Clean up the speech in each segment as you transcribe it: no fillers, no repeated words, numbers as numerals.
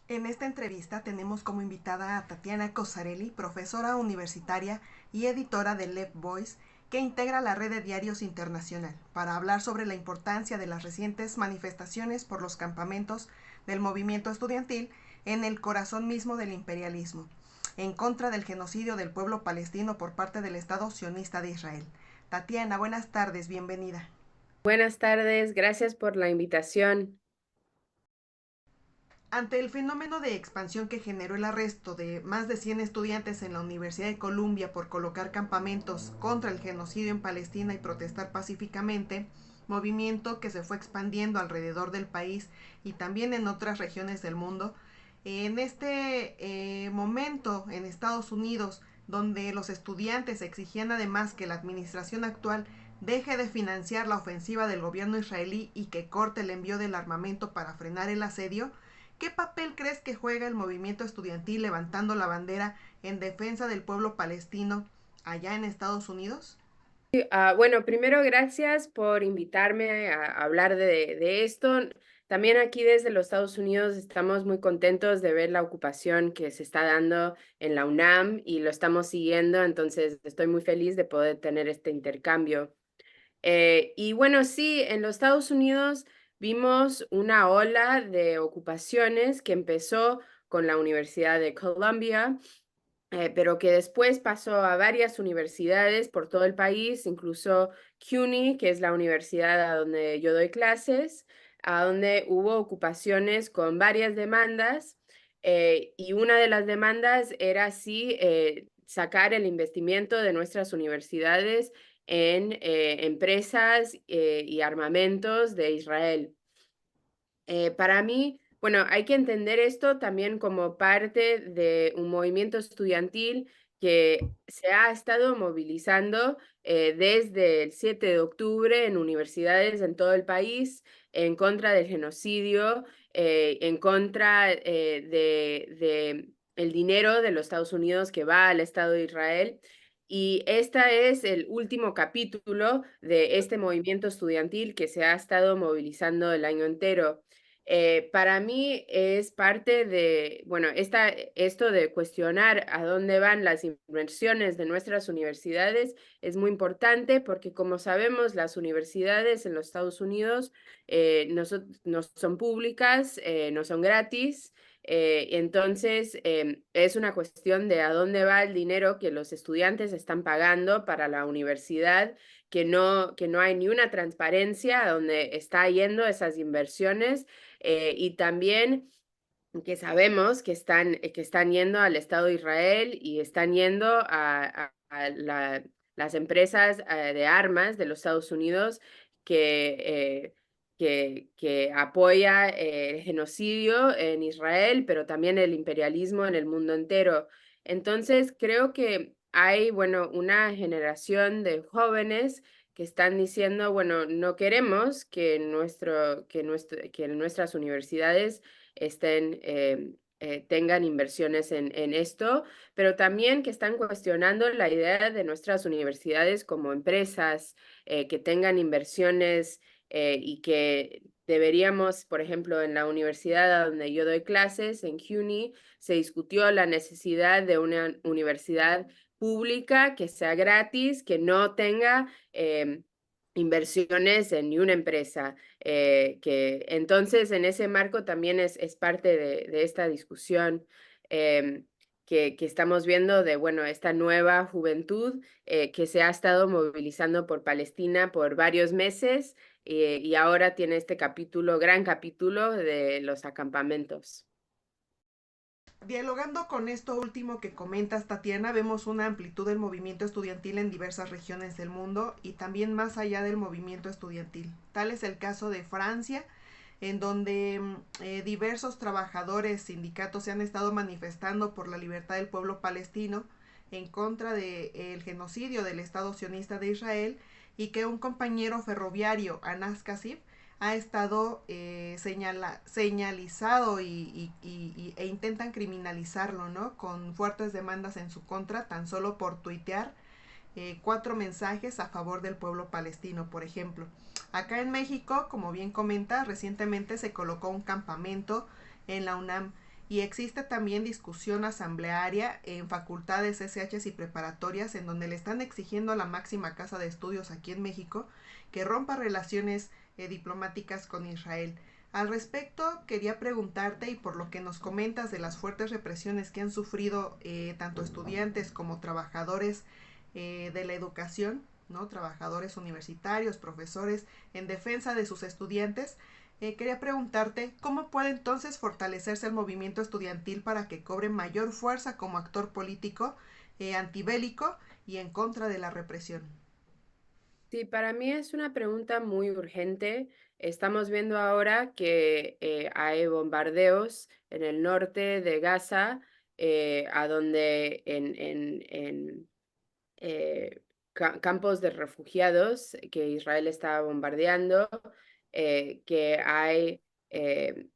En esta entrevista tenemos como invitada a Tatiana Cosarelli, profesora universitaria y editora de Left Voice, que integra la red de diarios internacional, para hablar sobre la importancia de las recientes manifestaciones por los campamentos del movimiento estudiantil en el corazón mismo del imperialismo, en contra del genocidio del pueblo palestino por parte del Estado sionista de Israel. Tatiana, buenas tardes, bienvenida. Buenas tardes, gracias por la invitación. Ante el fenómeno de expansión que generó el arresto de más de 100 estudiantes en la Universidad de Columbia por colocar campamentos contra el genocidio en Palestina y protestar pacíficamente, movimiento que se fue expandiendo alrededor del país y también en otras regiones del mundo, en este momento en Estados Unidos, donde los estudiantes exigían además que la administración actual deje de financiar la ofensiva del gobierno israelí y que corte el envío del armamento para frenar el asedio, ¿qué papel crees que juega el movimiento estudiantil levantando la bandera en defensa del pueblo palestino allá en Estados Unidos? Bueno, primero gracias por invitarme a hablar de esto. También aquí desde los Estados Unidos estamos muy contentos de ver la ocupación que se está dando en la UNAM y lo estamos siguiendo, entonces estoy muy feliz de poder tener este intercambio. Y bueno, sí, en los Estados Unidos vimos una ola de ocupaciones que empezó con la Universidad de Columbia, pero que después pasó a varias universidades por todo el país, incluso CUNY, que es la universidad a donde yo doy clases, a donde hubo ocupaciones con varias demandas, y una de las demandas era sí sacar el investimiento de nuestras universidades en empresas y armamentos de Israel. Para mí, bueno, hay que entender esto también como parte de un movimiento estudiantil que se ha estado movilizando desde el 7 de octubre en universidades en todo el país en contra del genocidio, en contra de el dinero de los Estados Unidos que va al Estado de Israel. Y este es el último capítulo de este movimiento estudiantil que se ha estado movilizando el año entero. Para mí es parte de, bueno, esto de cuestionar a dónde van las inversiones de nuestras universidades es muy importante porque, como sabemos, las universidades en los Estados Unidos no son públicas, no son gratis. Entonces, es una cuestión de a dónde va el dinero que los estudiantes están pagando para la universidad, que no hay ni una transparencia a dónde está yendo esas inversiones, y también que sabemos que están yendo al Estado de Israel y están yendo a las empresas de armas de los Estados Unidos que, que apoya el genocidio en Israel, pero también el imperialismo en el mundo entero. Entonces, creo que hay, bueno, una generación de jóvenes que están diciendo, bueno, no queremos que nuestras universidades tengan inversiones en esto, pero también que están cuestionando la idea de nuestras universidades como empresas, que tengan inversiones, y que deberíamos, por ejemplo, en la universidad a donde yo doy clases, en CUNY, se discutió la necesidad de una universidad pública que sea gratis, que no tenga inversiones en ni una empresa. Que entonces en ese marco también es parte de esta discusión, que estamos viendo de, bueno, esta nueva juventud que se ha estado movilizando por Palestina por varios meses, y ahora tiene este capítulo, gran capítulo de los acampamentos. Dialogando con esto último que comentas, Tatiana, vemos una amplitud del movimiento estudiantil en diversas regiones del mundo y también más allá del movimiento estudiantil. Tal es el caso de Francia, en donde diversos trabajadores, sindicatos se han estado manifestando por la libertad del pueblo palestino en contra del genocidio del Estado sionista de Israel y que un compañero ferroviario, Anas Kassif, ha estado señalizado e intentan criminalizarlo, ¿no? Con fuertes demandas en su contra, tan solo por tuitear 4 mensajes a favor del pueblo palestino, por ejemplo. Acá en México, como bien comenta, recientemente se colocó un campamento en la UNAM y existe también discusión asamblearia en facultades, SHs y preparatorias en donde le están exigiendo a la máxima casa de estudios aquí en México que rompa relaciones diplomáticas con Israel. Al respecto, quería preguntarte, y por lo que nos comentas de las fuertes represiones que han sufrido tanto estudiantes como trabajadores de la educación, ¿no? Trabajadores universitarios, profesores, en defensa de sus estudiantes, quería preguntarte cómo puede entonces fortalecerse el movimiento estudiantil para que cobre mayor fuerza como actor político antibélico y en contra de la represión. Sí, para mí es una pregunta muy urgente. Estamos viendo ahora que hay bombardeos en el norte de Gaza, a donde campos de refugiados que Israel está bombardeando, que hay eh,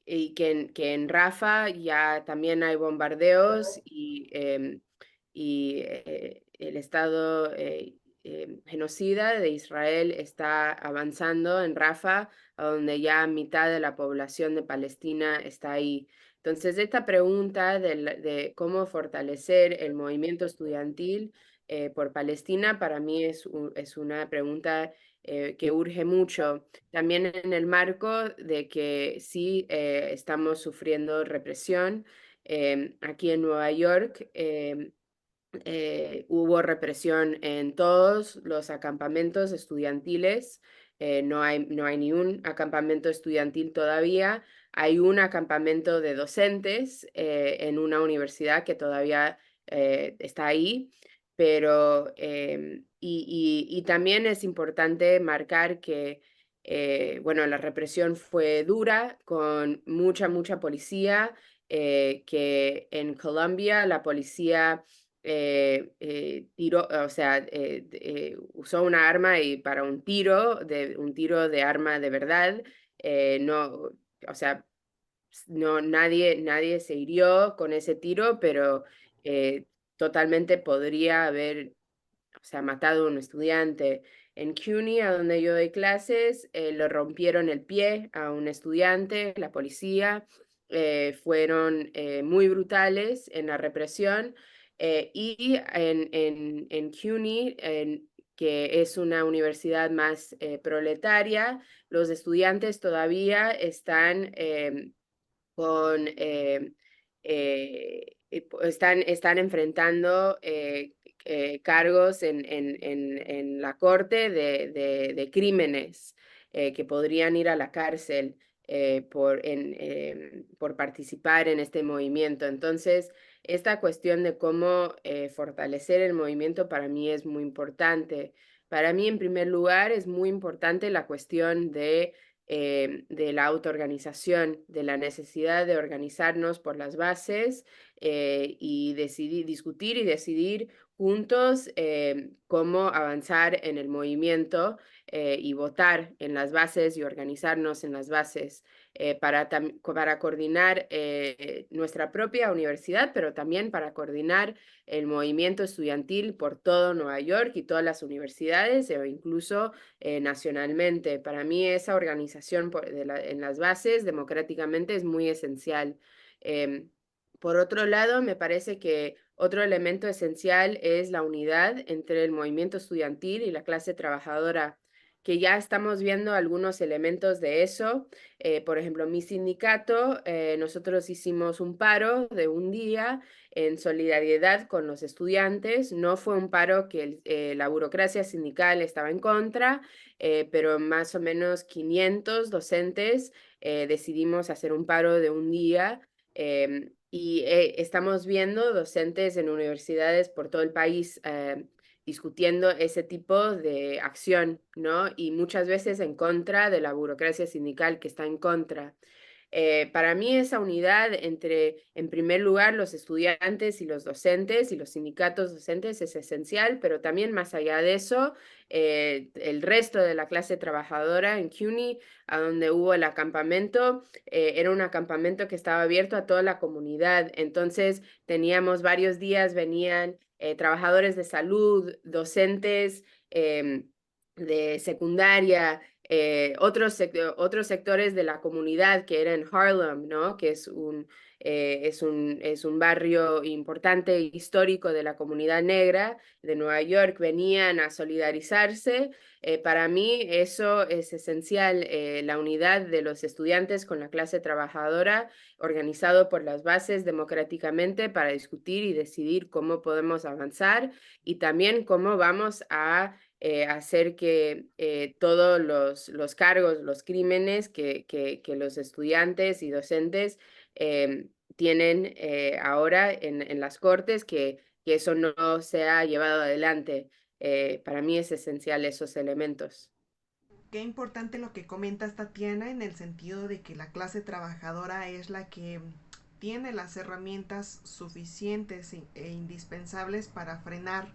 y que en Rafa ya también hay bombardeos y el Estado genocida de Israel está avanzando en Rafa, a donde ya mitad de la población de Palestina está ahí. Entonces, esta pregunta de cómo fortalecer el movimiento estudiantil por Palestina, para mí es una pregunta que urge mucho. También en el marco de que sí estamos sufriendo represión. Aquí en Nueva York hubo represión en todos los acampamentos estudiantiles. No hay ni un acampamento estudiantil todavía. Hay un acampamento de docentes en una universidad que todavía está ahí, pero y también es importante marcar que bueno, la represión fue dura, con mucha policía, que en Colombia la policía tiró, o sea, usó una arma y para un tiro de arma de verdad, no, o sea, no, nadie se hirió con ese tiro, pero totalmente podría haber, o sea, matado a un estudiante. En CUNY, a donde yo doy clases, le rompieron el pie a un estudiante, la policía, fueron muy brutales en la represión. Y en CUNY, que es una universidad más proletaria, los estudiantes todavía están están enfrentando cargos en la corte de crímenes que podrían ir a la cárcel por participar en este movimiento. Entonces, esta cuestión de cómo fortalecer el movimiento para mí es muy importante. Para mí, en primer lugar, es muy importante la cuestión de la autoorganización, de la necesidad de organizarnos por las bases y discutir y decidir juntos cómo avanzar en el movimiento y votar en las bases y organizarnos en las bases para coordinar nuestra propia universidad, pero también para coordinar el movimiento estudiantil por todo Nueva York y todas las universidades o incluso nacionalmente. Para mí esa organización en las bases democráticamente es muy esencial. Em, por otro lado, me parece que otro elemento esencial es la unidad entre el movimiento estudiantil y la clase trabajadora, que ya estamos viendo algunos elementos de eso. Por ejemplo, mi sindicato, nosotros hicimos un paro de un día en solidaridad con los estudiantes. No fue un paro que la burocracia sindical estaba en contra, pero más o menos 500 docentes decidimos hacer un paro de un día. Y estamos viendo docentes en universidades por todo el país discutiendo ese tipo de acción, ¿no? Y muchas veces en contra de la burocracia sindical que está en contra. Para mí esa unidad entre, en primer lugar, los estudiantes y los docentes y los sindicatos docentes es esencial, pero también más allá de eso, el resto de la clase trabajadora en CUNY, a donde hubo el acampamento, era un acampamento que estaba abierto a toda la comunidad. Entonces teníamos varios días, venían trabajadores de salud, docentes de secundaria, otros sectores de la comunidad que era en Harlem, ¿no? Que es un barrio importante e histórico de la comunidad negra de Nueva York, venían a solidarizarse. Para mí eso es esencial, la unidad de los estudiantes con la clase trabajadora, organizado por las bases democráticamente para discutir y decidir cómo podemos avanzar y también cómo vamos a hacer que todos los cargos, los crímenes que los estudiantes y docentes tienen ahora en las cortes, que eso no sea llevado adelante. Para mí es esencial esos elementos. Qué importante lo que comentas, Tatiana, en el sentido de que la clase trabajadora es la que tiene las herramientas suficientes e indispensables para frenar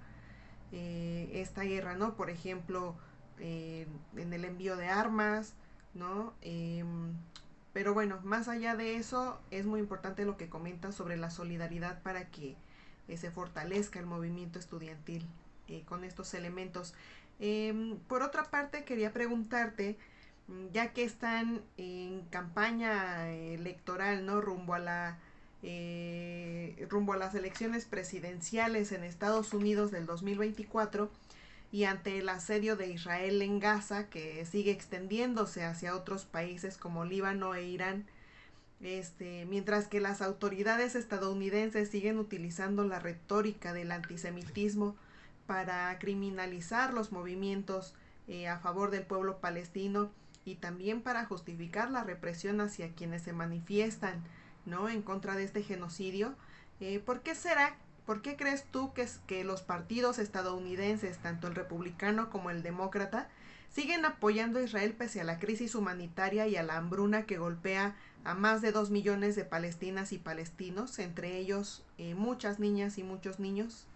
esta guerra, ¿no? Por ejemplo, en el envío de armas, ¿no? Pero bueno, más allá de eso, es muy importante lo que comentas sobre la solidaridad para que se fortalezca el movimiento estudiantil con estos elementos. Por otra parte, quería preguntarte, ya que están en campaña electoral, ¿no? Rumbo a las elecciones presidenciales en Estados Unidos del 2024 y ante el asedio de Israel en Gaza, que sigue extendiéndose hacia otros países como Líbano e Irán, mientras que las autoridades estadounidenses siguen utilizando la retórica del antisemitismo para criminalizar los movimientos a favor del pueblo palestino y también para justificar la represión hacia quienes se manifiestan, ¿no?, en contra de este genocidio. ¿Por qué será? ¿Por qué crees tú que los partidos estadounidenses, tanto el republicano como el demócrata, siguen apoyando a Israel pese a la crisis humanitaria y a la hambruna que golpea a más de 2 millones de palestinas y palestinos, entre ellos muchas niñas y muchos niños?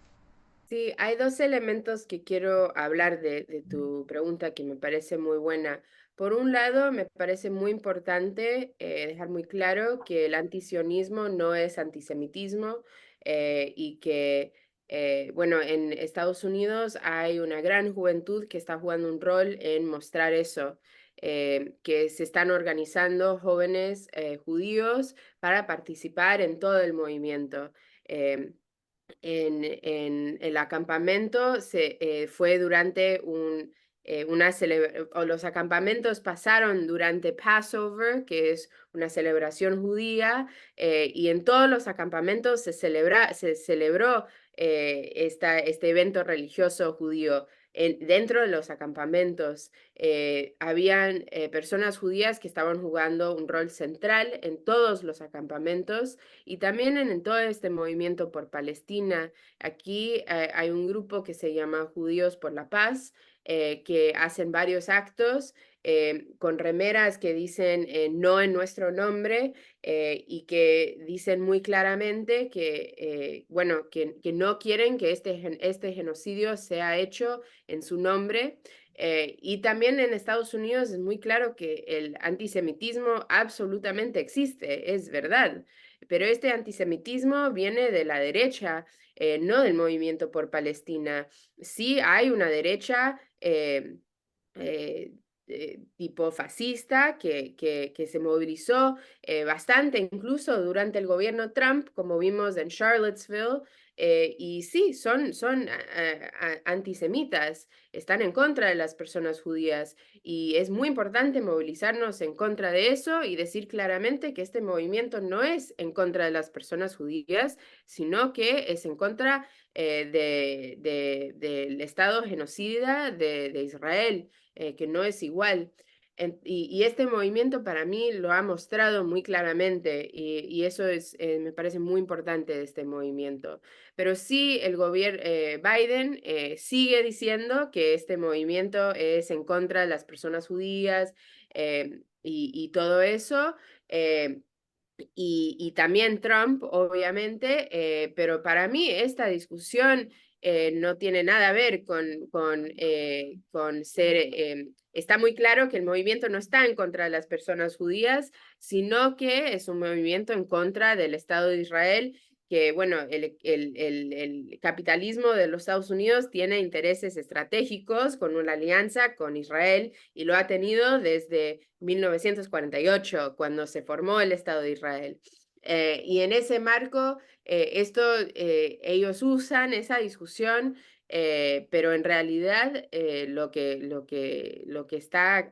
Sí, hay dos elementos que quiero hablar de tu pregunta que me parece muy buena. Por un lado, me parece muy importante dejar muy claro que el antisionismo no es antisemitismo y que, bueno, en Estados Unidos hay una gran juventud que está jugando un rol en mostrar eso, que se están organizando jóvenes judíos para participar en todo el movimiento. Em, en el acampamento fue durante o los acampamentos pasaron durante Passover, que es una celebración judía, y en todos los acampamentos se celebró este evento religioso judío. Dentro de los acampamentos habían personas judías que estaban jugando un rol central en todos los acampamentos y también en todo este movimiento por Palestina. Aquí hay un grupo que se llama Judíos por la Paz, que hacen varios actos con remeras que dicen no en nuestro nombre y que dicen muy claramente que, bueno, que no quieren que este genocidio sea hecho en su nombre. Y también en Estados Unidos es muy claro que el antisemitismo absolutamente existe, es verdad. Pero este antisemitismo viene de la derecha, no del movimiento por Palestina. Sí hay una derecha eh, tipo fascista que se movilizó bastante, incluso durante el gobierno Trump, como vimos en Charlottesville, y sí, son antisemitas, están en contra de las personas judías y es muy importante movilizarnos en contra de eso y decir claramente que este movimiento no es en contra de las personas judías, sino que es en contra del Estado genocida de Israel, que no es igual. Y este movimiento para mí lo ha mostrado muy claramente y eso me parece muy importante de este movimiento. Pero sí, el gobierno Biden sigue diciendo que este movimiento es en contra de las personas judías y todo eso. eh, y también Trump, obviamente, pero para mí esta discusión no tiene nada a ver con ser... está muy claro que el movimiento no está en contra de las personas judías, sino que es un movimiento en contra del Estado de Israel que bueno, el capitalismo de los Estados Unidos tiene intereses estratégicos con una alianza con Israel y lo ha tenido desde 1948, cuando se formó el Estado de Israel. Y en ese marco, ellos usan esa discusión, pero en realidad lo que está,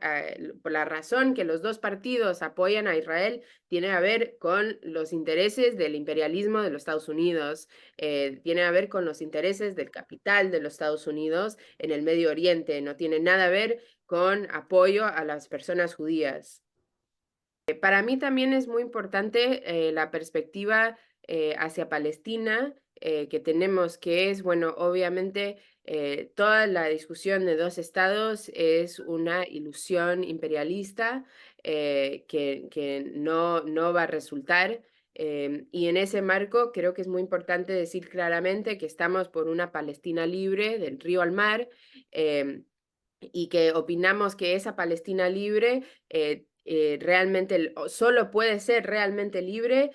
por la razón que los dos partidos apoyan a Israel, tiene a ver con los intereses del imperialismo de los Estados Unidos, tiene a ver con los intereses del capital de los Estados Unidos en el Medio Oriente, no tiene nada a ver con apoyo a las personas judías. Para mí también es muy importante la perspectiva hacia Palestina que tenemos, que es, bueno, obviamente toda la discusión de dos estados es una ilusión imperialista que no va a resultar. Y en ese marco creo que es muy importante decir claramente que estamos por una Palestina libre del río al mar. Y que opinamos que esa Palestina libre realmente solo puede ser realmente libre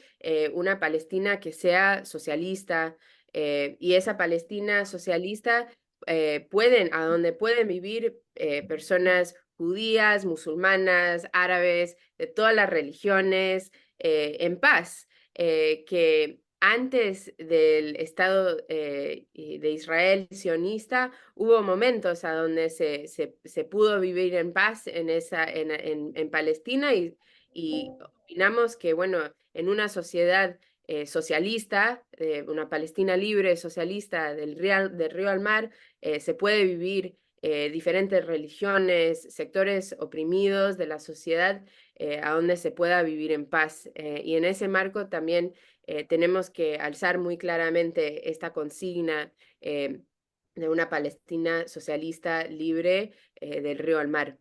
una Palestina que sea socialista, y esa Palestina socialista a donde pueden vivir personas judías, musulmanas, árabes, de todas las religiones, en paz, que antes del Estado de Israel sionista hubo momentos a donde se pudo vivir en paz en Palestina y opinamos que, bueno, en una sociedad socialista, una Palestina libre, socialista del río al mar, se puede vivir diferentes religiones, sectores oprimidos de la sociedad, a donde se pueda vivir en paz. Y en ese marco también tenemos que alzar muy claramente esta consigna de una Palestina socialista libre del río al mar.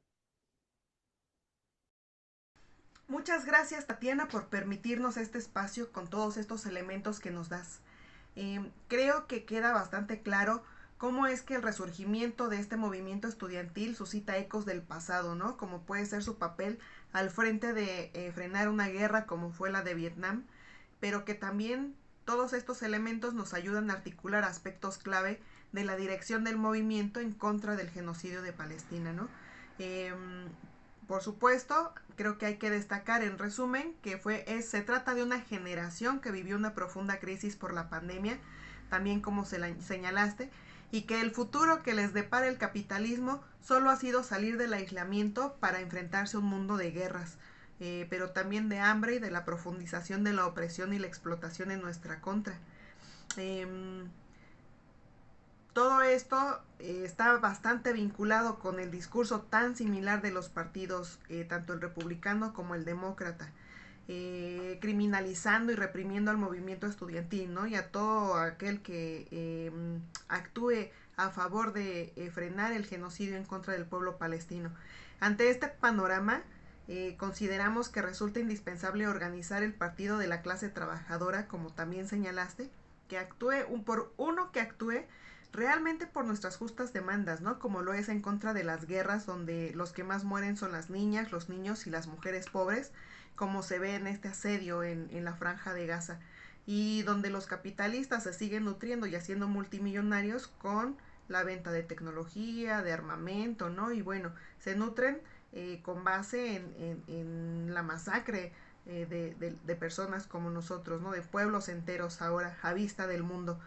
Muchas gracias, Tatiana, por permitirnos este espacio con todos estos elementos que nos das. Creo que queda bastante claro cómo es que el resurgimiento de este movimiento estudiantil suscita ecos del pasado, ¿no? Como puede ser su papel al frente de frenar una guerra como fue la de Vietnam, pero que también todos estos elementos nos ayudan a articular aspectos clave de la dirección del movimiento en contra del genocidio de Palestina, ¿no? Eh, por supuesto, creo que hay que destacar en resumen que se trata de una generación que vivió una profunda crisis por la pandemia, también como señalaste, y que el futuro que les depara el capitalismo solo ha sido salir del aislamiento para enfrentarse a un mundo de guerras, pero también de hambre y de la profundización de la opresión y la explotación en nuestra contra. Eh, Todo esto está bastante vinculado con el discurso tan similar de los partidos, tanto el republicano como el demócrata, criminalizando y reprimiendo al movimiento estudiantil, ¿no? Y a todo aquel que actúe a favor de frenar el genocidio en contra del pueblo palestino. Ante este panorama, consideramos que resulta indispensable organizar el partido de la clase trabajadora, como también señalaste, que actúe realmente por nuestras justas demandas, ¿no? Como lo es en contra de las guerras donde los que más mueren son las niñas, los niños y las mujeres pobres, como se ve en este asedio en la franja de Gaza, y donde los capitalistas se siguen nutriendo y haciendo multimillonarios con la venta de tecnología, de armamento, ¿no? Y bueno, se nutren con base en la masacre de personas como nosotros, ¿no? De pueblos enteros ahora a vista del mundo.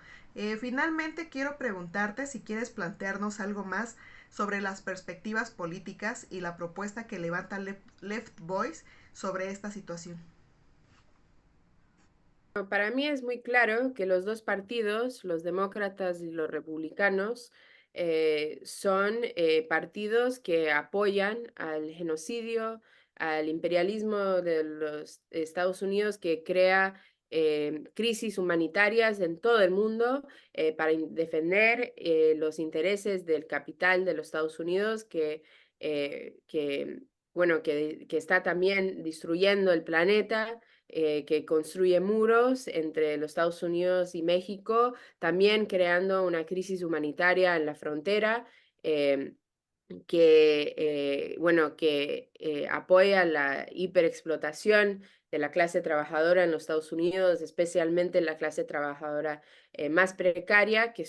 Finalmente quiero preguntarte si quieres plantearnos algo más sobre las perspectivas políticas y la propuesta que levanta Left Voice sobre esta situación. Para mí es muy claro que los dos partidos, los demócratas y los republicanos, son partidos que apoyan al genocidio, al imperialismo de los Estados Unidos que crea crisis humanitarias en todo el mundo para defender los intereses del capital de los Estados Unidos bueno, que está también destruyendo el planeta, que construye muros entre los Estados Unidos y México, también creando una crisis humanitaria en la frontera, eh, bueno, que apoya la hiperexplotación de la clase trabajadora en los Estados Unidos, especialmente la clase trabajadora más precaria, que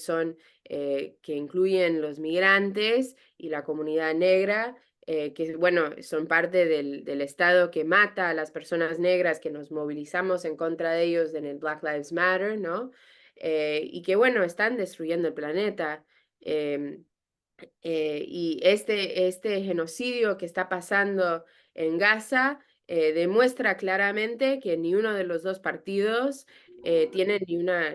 incluyen los migrantes y la comunidad negra, que bueno, son parte del Estado que mata a las personas negras, que nos movilizamos en contra de ellos en el Black Lives Matter, ¿no? Y que bueno, están destruyendo el planeta. Em, y este genocidio que está pasando en Gaza demuestra claramente que ni uno de los dos partidos tiene ni una,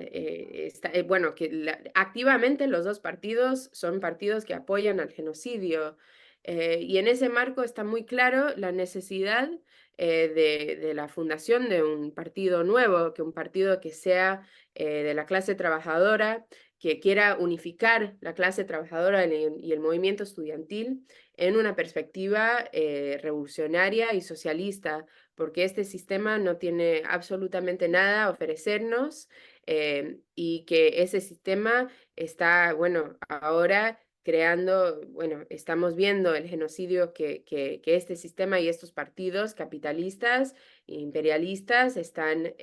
bueno, que activamente los dos partidos son partidos que apoyan al genocidio. Y en ese marco está muy claro la necesidad de la fundación de un partido nuevo, que un partido que sea de la clase trabajadora, que quiera unificar la clase trabajadora y el movimiento estudiantil en una perspectiva revolucionaria y socialista, porque este sistema no tiene absolutamente nada a ofrecernos y que ese sistema está, bueno, ahora creando, bueno, estamos viendo el genocidio que este sistema y estos partidos capitalistas e imperialistas están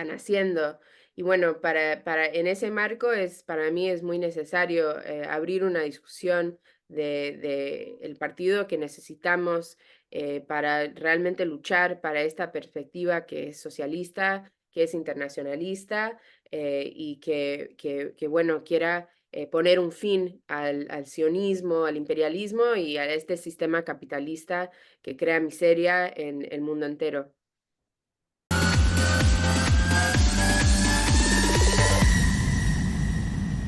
haciendo. Y bueno, en ese marco para mí es muy necesario abrir una discusión de el partido que necesitamos para realmente luchar para esta perspectiva que es socialista, que es internacionalista y que bueno, quiera poner un fin al sionismo, al imperialismo y a este sistema capitalista que crea miseria en el mundo entero.